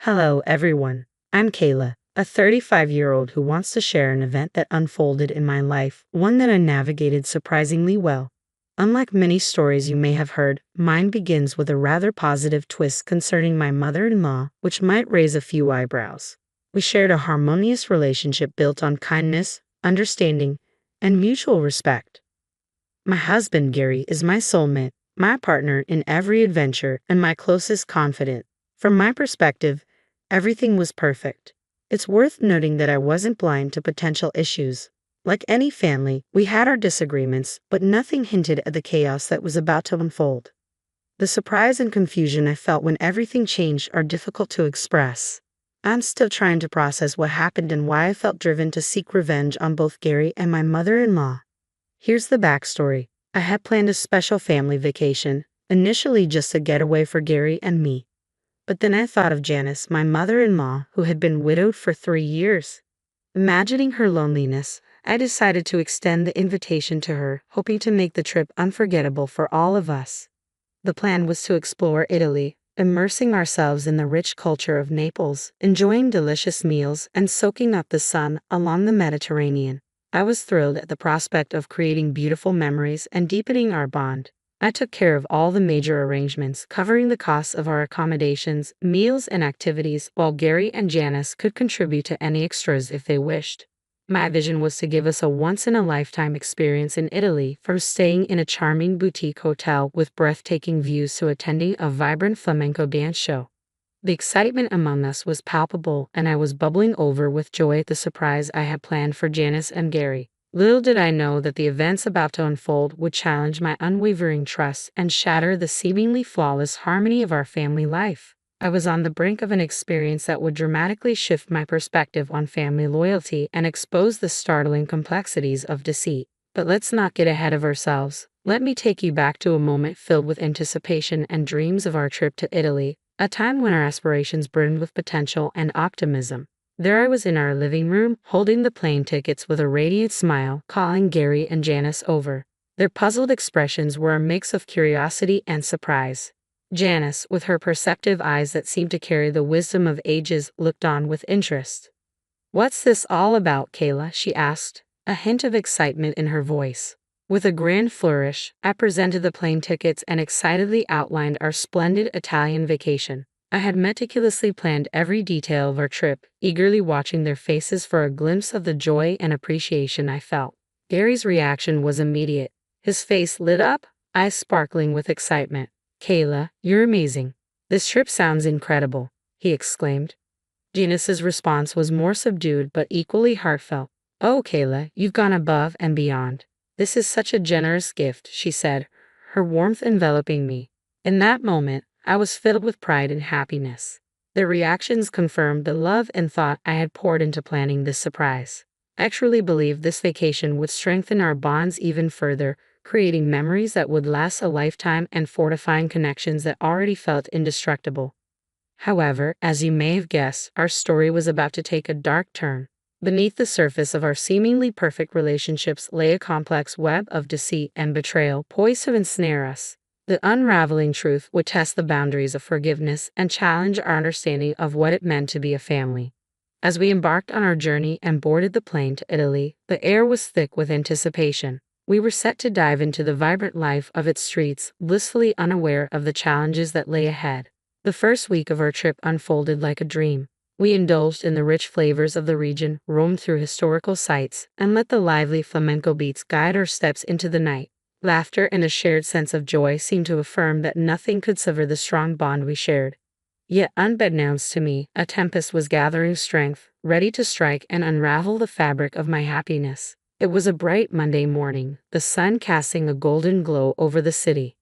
Hello, everyone. I'm Kayla, a 35-year-old who wants to share an event that unfolded in my life, one that I navigated surprisingly well. Unlike many stories you may have heard, mine begins with a rather positive twist concerning my mother-in-law, which might raise a few eyebrows. We shared a harmonious relationship built on kindness, understanding, and mutual respect. My husband, Gary, is my soulmate, my partner in every adventure, and my closest confidant. From my perspective, everything was perfect. It's worth noting that I wasn't blind to potential issues. Like any family, we had our disagreements, but nothing hinted at the chaos that was about to unfold. The surprise and confusion I felt when everything changed are difficult to express. I'm still trying to process what happened and why I felt driven to seek revenge on both Gary and my mother-in-law. Here's the backstory. I had planned a special family vacation, initially just a getaway for Gary and me. But then I thought of Janice, my mother-in-law, who had been widowed for 3 years. Imagining her loneliness, I decided to extend the invitation to her, hoping to make the trip unforgettable for all of us. The plan was to explore Italy, immersing ourselves in the rich culture of Naples, enjoying delicious meals, and soaking up the sun along the Mediterranean. I was thrilled at the prospect of creating beautiful memories and deepening our bond. I took care of all the major arrangements, covering the costs of our accommodations, meals, and activities, while Gary and Janice could contribute to any extras if they wished. My vision was to give us a once-in-a-lifetime experience in Italy, from staying in a charming boutique hotel with breathtaking views to attending a vibrant flamenco dance show. The excitement among us was palpable, and I was bubbling over with joy at the surprise I had planned for Janice and Gary. Little did I know that the events about to unfold would challenge my unwavering trust and shatter the seemingly flawless harmony of our family life. I was on the brink of an experience that would dramatically shift my perspective on family loyalty and expose the startling complexities of deceit. But let's not get ahead of ourselves. Let me take you back to a moment filled with anticipation and dreams of our trip to Italy, a time when our aspirations burned with potential and optimism. There I was in our living room, holding the plane tickets with a radiant smile, calling Gary and Janice over. Their puzzled expressions were a mix of curiosity and surprise. Janice, with her perceptive eyes that seemed to carry the wisdom of ages, looked on with interest. "What's this all about, Kayla?" she asked, a hint of excitement in her voice. With a grand flourish, I presented the plane tickets and excitedly outlined our splendid Italian vacation. I had meticulously planned every detail of our trip, eagerly watching their faces for a glimpse of the joy and appreciation I felt. Gary's reaction was immediate. His face lit up, eyes sparkling with excitement. "Kayla, you're amazing. This trip sounds incredible," he exclaimed. Janice's response was more subdued but equally heartfelt. "Oh, Kayla, you've gone above and beyond. This is such a generous gift," she said, her warmth enveloping me. In that moment, I was filled with pride and happiness. Their reactions confirmed the love and thought I had poured into planning this surprise. I truly believed this vacation would strengthen our bonds even further, creating memories that would last a lifetime and fortifying connections that already felt indestructible. However, as you may have guessed, our story was about to take a dark turn. Beneath the surface of our seemingly perfect relationships lay a complex web of deceit and betrayal poised to ensnare us. The unraveling truth would test the boundaries of forgiveness and challenge our understanding of what it meant to be a family. As we embarked on our journey and boarded the plane to Italy, the air was thick with anticipation. We were set to dive into the vibrant life of its streets, blissfully unaware of the challenges that lay ahead. The first week of our trip unfolded like a dream. We indulged in the rich flavors of the region, roamed through historical sites, and let the lively flamenco beats guide our steps into the night. Laughter and a shared sense of joy seemed to affirm that nothing could sever the strong bond we shared. Yet, unbeknownst to me, a tempest was gathering strength, ready to strike and unravel the fabric of my happiness. It was a bright Monday morning, the sun casting a golden glow over the city.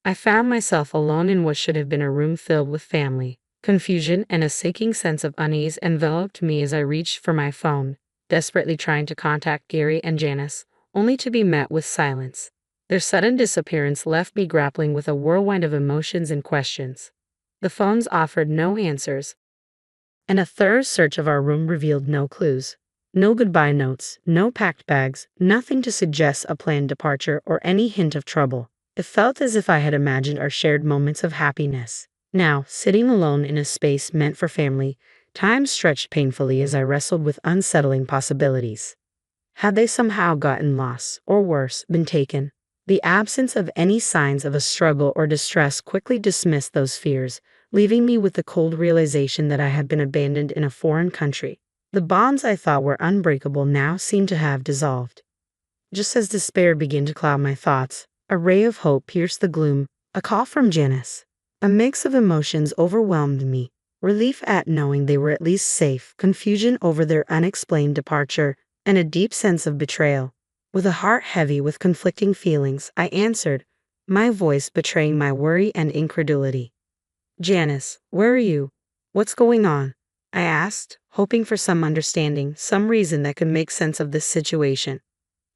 I found myself alone in what should have been a room filled with family. Confusion and a sinking sense of unease enveloped me as I reached for my phone, desperately trying to contact Gary and Janice, only to be met with silence. Their sudden disappearance left me grappling with a whirlwind of emotions and questions. The phones offered no answers, and a thorough search of our room revealed no clues. No goodbye notes, no packed bags, nothing to suggest a planned departure or any hint of trouble. It felt as if I had imagined our shared moments of happiness. Now, sitting alone in a space meant for family, time stretched painfully as I wrestled with unsettling possibilities. Had they somehow gotten lost, or worse, been taken? The absence of any signs of a struggle or distress quickly dismissed those fears, leaving me with the cold realization that I had been abandoned in a foreign country. The bonds I thought were unbreakable now seemed to have dissolved. Just as despair began to cloud my thoughts, a ray of hope pierced the gloom, a call from Janice. A mix of emotions overwhelmed me, relief at knowing they were at least safe, confusion over their unexplained departure, and a deep sense of betrayal. With a heart heavy with conflicting feelings, I answered, my voice betraying my worry and incredulity. Janice, where are you? What's going on? I asked, hoping for some understanding, some reason that could make sense of this situation.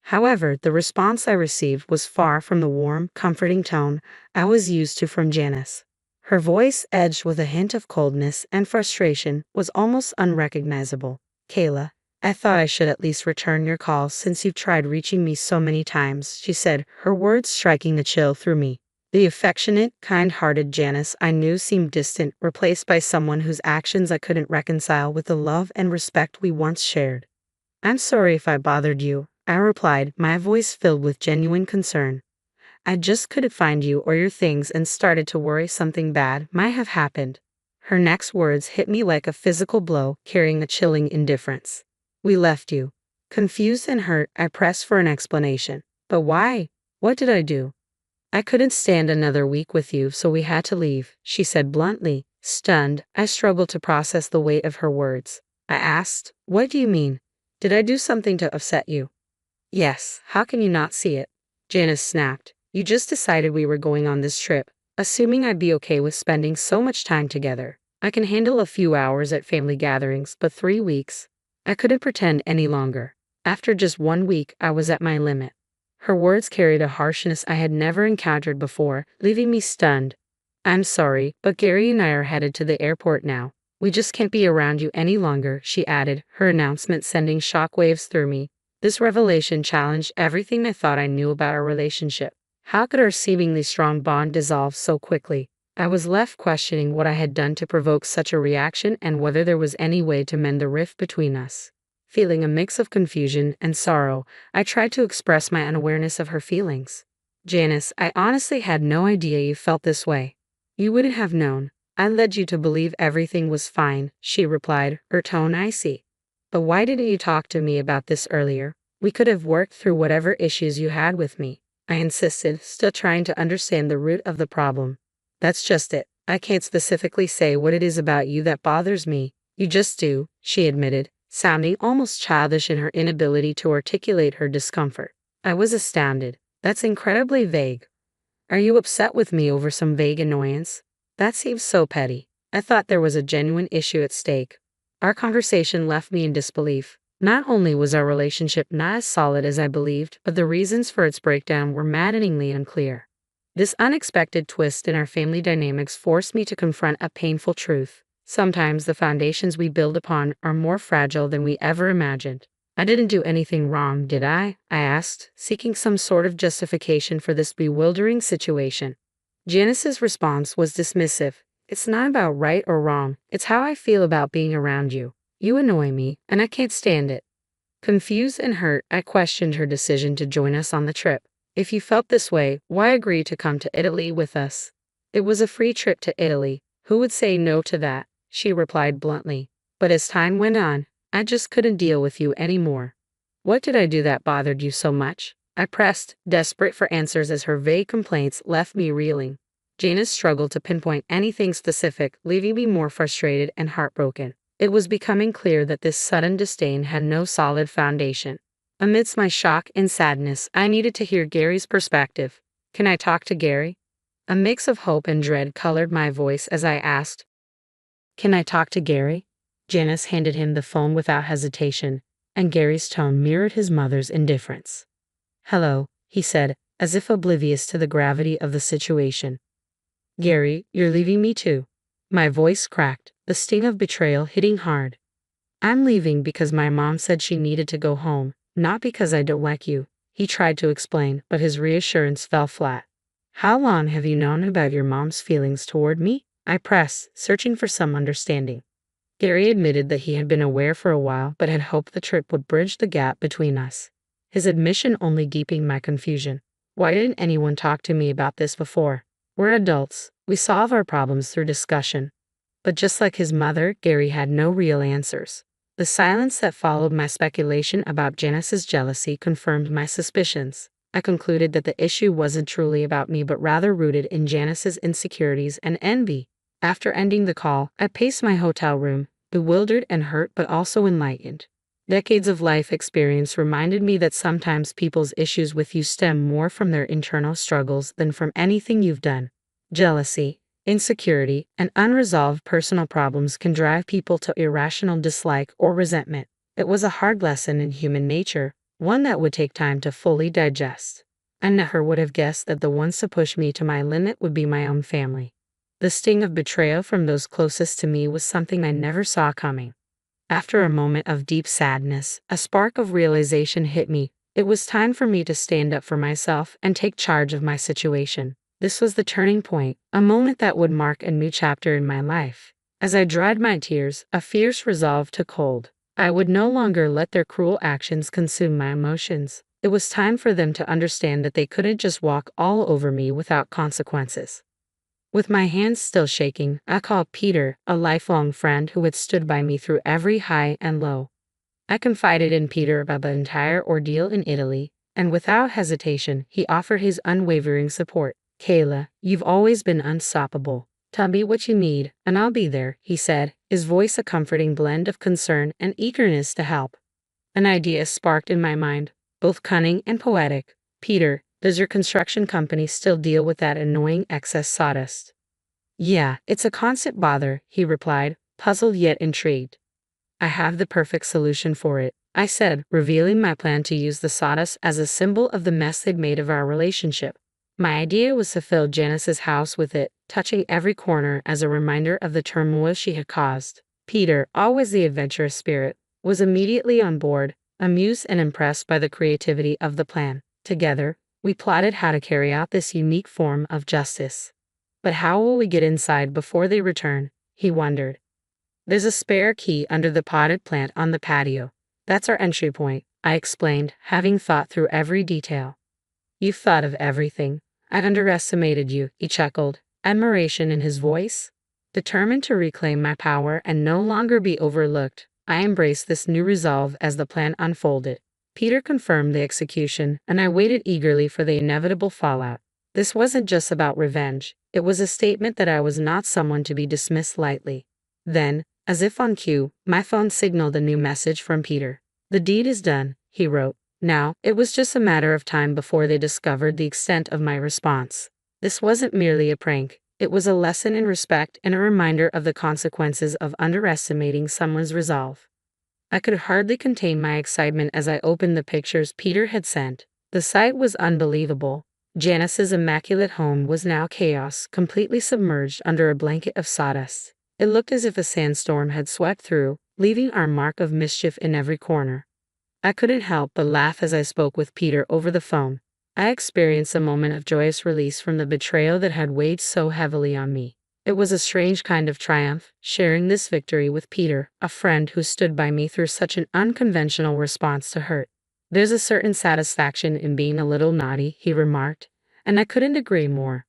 However, the response I received was far from the warm, comforting tone I was used to from Janice. Her voice, edged with a hint of coldness and frustration, was almost unrecognizable. Kayla, I thought I should at least return your call since you've tried reaching me so many times, she said, her words striking a chill through me. The affectionate, kind-hearted Janice I knew seemed distant, replaced by someone whose actions I couldn't reconcile with the love and respect we once shared. I'm sorry if I bothered you, I replied, my voice filled with genuine concern. I just couldn't find you or your things and started to worry something bad might have happened. Her next words hit me like a physical blow, carrying a chilling indifference. We left you. Confused and hurt, I pressed for an explanation. But why? What did I do? I couldn't stand another week with you, so we had to leave, she said bluntly. Stunned, I struggled to process the weight of her words. I asked, what do you mean? Did I do something to upset you? Yes, how can you not see it? Janice snapped. You just decided we were going on this trip, assuming I'd be okay with spending so much time together. I can handle a few hours at family gatherings, but 3 weeks? I couldn't pretend any longer. After just 1 week, I was at my limit. Her words carried a harshness I had never encountered before, leaving me stunned. I'm sorry, but Gary and I are headed to the airport now. We just can't be around you any longer, she added, her announcement sending shockwaves through me. This revelation challenged everything I thought I knew about our relationship. How could our seemingly strong bond dissolve so quickly? I was left questioning what I had done to provoke such a reaction and whether there was any way to mend the rift between us. Feeling a mix of confusion and sorrow, I tried to express my unawareness of her feelings. Janice, I honestly had no idea you felt this way. You wouldn't have known. I led you to believe everything was fine, she replied, her tone icy. But why didn't you talk to me about this earlier? We could have worked through whatever issues you had with me, I insisted, still trying to understand the root of the problem. That's just it. I can't specifically say what it is about you that bothers me. You just do, she admitted, sounding almost childish in her inability to articulate her discomfort. I was astounded. That's incredibly vague. Are you upset with me over some vague annoyance? That seems so petty. I thought there was a genuine issue at stake. Our conversation left me in disbelief. Not only was our relationship not as solid as I believed, but the reasons for its breakdown were maddeningly unclear. This unexpected twist in our family dynamics forced me to confront a painful truth. Sometimes the foundations we build upon are more fragile than we ever imagined. I didn't do anything wrong, did I? I asked, seeking some sort of justification for this bewildering situation. Janice's response was dismissive. It's not about right or wrong, it's how I feel about being around you. You annoy me, and I can't stand it. Confused and hurt, I questioned her decision to join us on the trip. If you felt this way, why agree to come to Italy with us? It was a free trip to Italy. Who would say no to that? She replied bluntly. But as time went on, I just couldn't deal with you anymore. What did I do that bothered you so much? I pressed, desperate for answers as her vague complaints left me reeling. Janice struggled to pinpoint anything specific, leaving me more frustrated and heartbroken. It was becoming clear that this sudden disdain had no solid foundation. Amidst my shock and sadness, I needed to hear Gary's perspective. Can I talk to Gary? A mix of hope and dread colored my voice as I asked, can I talk to Gary? Janice handed him the phone without hesitation, and Gary's tone mirrored his mother's indifference. Hello, he said, as if oblivious to the gravity of the situation. Gary, you're leaving me too. My voice cracked, the sting of betrayal hitting hard. I'm leaving because my mom said she needed to go home, not because I don't like you, he tried to explain, but his reassurance fell flat. How long have you known about your mom's feelings toward me? I pressed, searching for some understanding. Gary admitted that he had been aware for a while but had hoped the trip would bridge the gap between us. His admission only deepened my confusion. Why didn't anyone talk to me about this before? We're adults. We solve our problems through discussion. But just like his mother, Gary had no real answers. The silence that followed my speculation about Janice's jealousy confirmed my suspicions. I concluded that the issue wasn't truly about me but rather rooted in Janice's insecurities and envy. After ending the call, I paced my hotel room, bewildered and hurt but also enlightened. Decades of life experience reminded me that sometimes people's issues with you stem more from their internal struggles than from anything you've done. Jealousy, insecurity, and unresolved personal problems can drive people to irrational dislike or resentment. It was a hard lesson in human nature, one that would take time to fully digest. I never would have guessed that the ones to push me to my limit would be my own family. The sting of betrayal from those closest to me was something I never saw coming. After a moment of deep sadness, a spark of realization hit me. It was time for me to stand up for myself and take charge of my situation. This was the turning point, a moment that would mark a new chapter in my life. As I dried my tears, a fierce resolve took hold. I would no longer let their cruel actions consume my emotions. It was time for them to understand that they couldn't just walk all over me without consequences. With my hands still shaking, I called Peter, a lifelong friend who had stood by me through every high and low. I confided in Peter about the entire ordeal in Italy, and without hesitation, he offered his unwavering support. "Kayla, you've always been unstoppable. Tell me what you need, and I'll be there," he said, his voice a comforting blend of concern and eagerness to help. An idea sparked in my mind, both cunning and poetic. "Peter, does your construction company still deal with that annoying excess sawdust?" "Yeah, it's a constant bother," he replied, puzzled yet intrigued. "I have the perfect solution for it," I said, revealing my plan to use the sawdust as a symbol of the mess they'd made of our relationship. My idea was to fill Janice's house with it, touching every corner as a reminder of the turmoil she had caused. Peter, always the adventurous spirit, was immediately on board, amused and impressed by the creativity of the plan. Together, we plotted how to carry out this unique form of justice. "But how will we get inside before they return?" he wondered. "There's a spare key under the potted plant on the patio. That's our entry point," I explained, having thought through every detail. "You've thought of everything. I underestimated you," he chuckled, admiration in his voice. Determined to reclaim my power and no longer be overlooked, I embraced this new resolve as the plan unfolded. Peter confirmed the execution, and I waited eagerly for the inevitable fallout. This wasn't just about revenge. It was a statement that I was not someone to be dismissed lightly. Then, as if on cue, my phone signaled a new message from Peter. "The deed is done," he wrote. Now, it was just a matter of time before they discovered the extent of my response. This wasn't merely a prank. It was a lesson in respect and a reminder of the consequences of underestimating someone's resolve. I could hardly contain my excitement as I opened the pictures Peter had sent. The sight was unbelievable. Janice's immaculate home was now chaos, completely submerged under a blanket of sawdust. It looked as if a sandstorm had swept through, leaving our mark of mischief in every corner. I couldn't help but laugh as I spoke with Peter over the phone. I experienced a moment of joyous release from the betrayal that had weighed so heavily on me. It was a strange kind of triumph, sharing this victory with Peter, a friend who stood by me through such an unconventional response to hurt. "There's a certain satisfaction in being a little naughty," he remarked, and I couldn't agree more.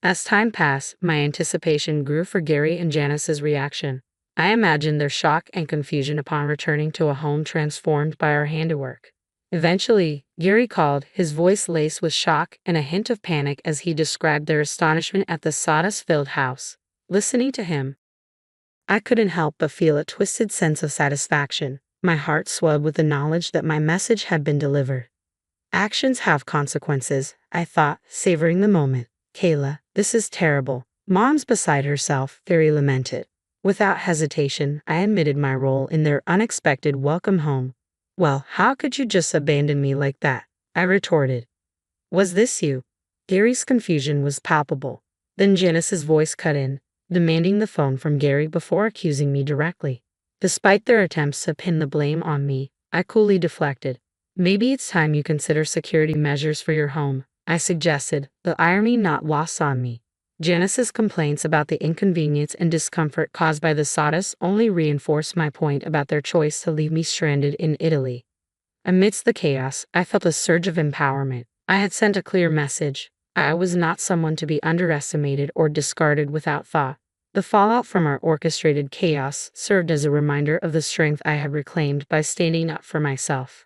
As time passed, my anticipation grew for Gary and Janice's reaction. I imagined their shock and confusion upon returning to a home transformed by our handiwork. Eventually, Gary called, his voice laced with shock and a hint of panic as he described their astonishment at the sawdust-filled house. Listening to him, I couldn't help but feel a twisted sense of satisfaction. My heart swelled with the knowledge that my message had been delivered. Actions have consequences, I thought, savoring the moment. "Kayla, this is terrible." Mom's beside herself, Gary lamented. Without hesitation, I admitted my role in their unexpected welcome home. "Well, how could you just abandon me like that?" I retorted. "Was this you?" Gary's confusion was palpable. Then Janice's voice cut in, demanding the phone from Gary before accusing me directly. Despite their attempts to pin the blame on me, I coolly deflected. "Maybe it's time you consider security measures for your home," I suggested, the irony not lost on me. Janice's complaints about the inconvenience and discomfort caused by the sawdust only reinforced my point about their choice to leave me stranded in Italy. Amidst the chaos, I felt a surge of empowerment. I had sent a clear message. I was not someone to be underestimated or discarded without thought. The fallout from our orchestrated chaos served as a reminder of the strength I had reclaimed by standing up for myself.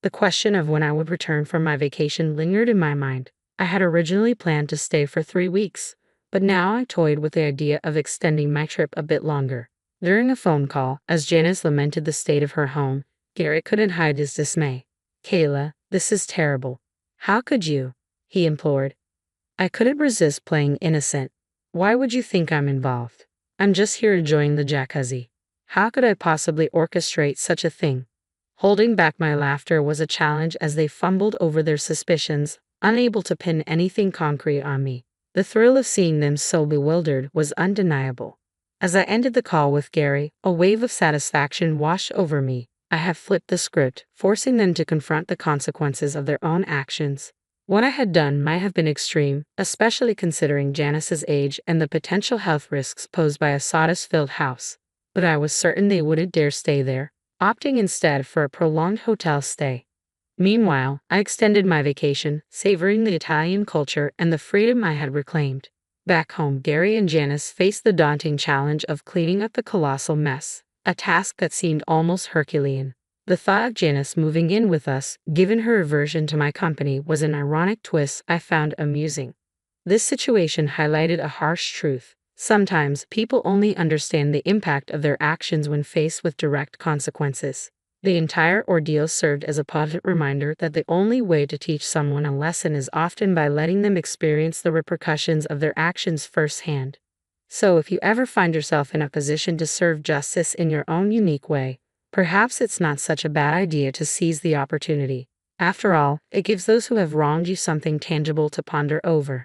The question of when I would return from my vacation lingered in my mind. I had originally planned to stay for 3 weeks, but now I toyed with the idea of extending my trip a bit longer. During a phone call, as Janice lamented the state of her home, Gary couldn't hide his dismay. "Kayla, this is terrible. How could you?" he implored. I couldn't resist playing innocent. "Why would you think I'm involved? I'm just here enjoying the jacuzzi. How could I possibly orchestrate such a thing?" Holding back my laughter was a challenge as they fumbled over their suspicions, unable to pin anything concrete on me. The thrill of seeing them so bewildered was undeniable. As I ended the call with Gary, a wave of satisfaction washed over me. I had flipped the script, forcing them to confront the consequences of their own actions. What I had done might have been extreme, especially considering Janice's age and the potential health risks posed by a sawdust-filled house. But I was certain they wouldn't dare stay there, opting instead for a prolonged hotel stay. Meanwhile, I extended my vacation, savoring the Italian culture and the freedom I had reclaimed. Back home, Gary and Janice faced the daunting challenge of cleaning up the colossal mess, a task that seemed almost Herculean. The thought of Janice moving in with us, given her aversion to my company, was an ironic twist I found amusing. This situation highlighted a harsh truth. Sometimes people only understand the impact of their actions when faced with direct consequences. The entire ordeal served as a poignant reminder that the only way to teach someone a lesson is often by letting them experience the repercussions of their actions firsthand. So if you ever find yourself in a position to serve justice in your own unique way, perhaps it's not such a bad idea to seize the opportunity. After all, it gives those who have wronged you something tangible to ponder over.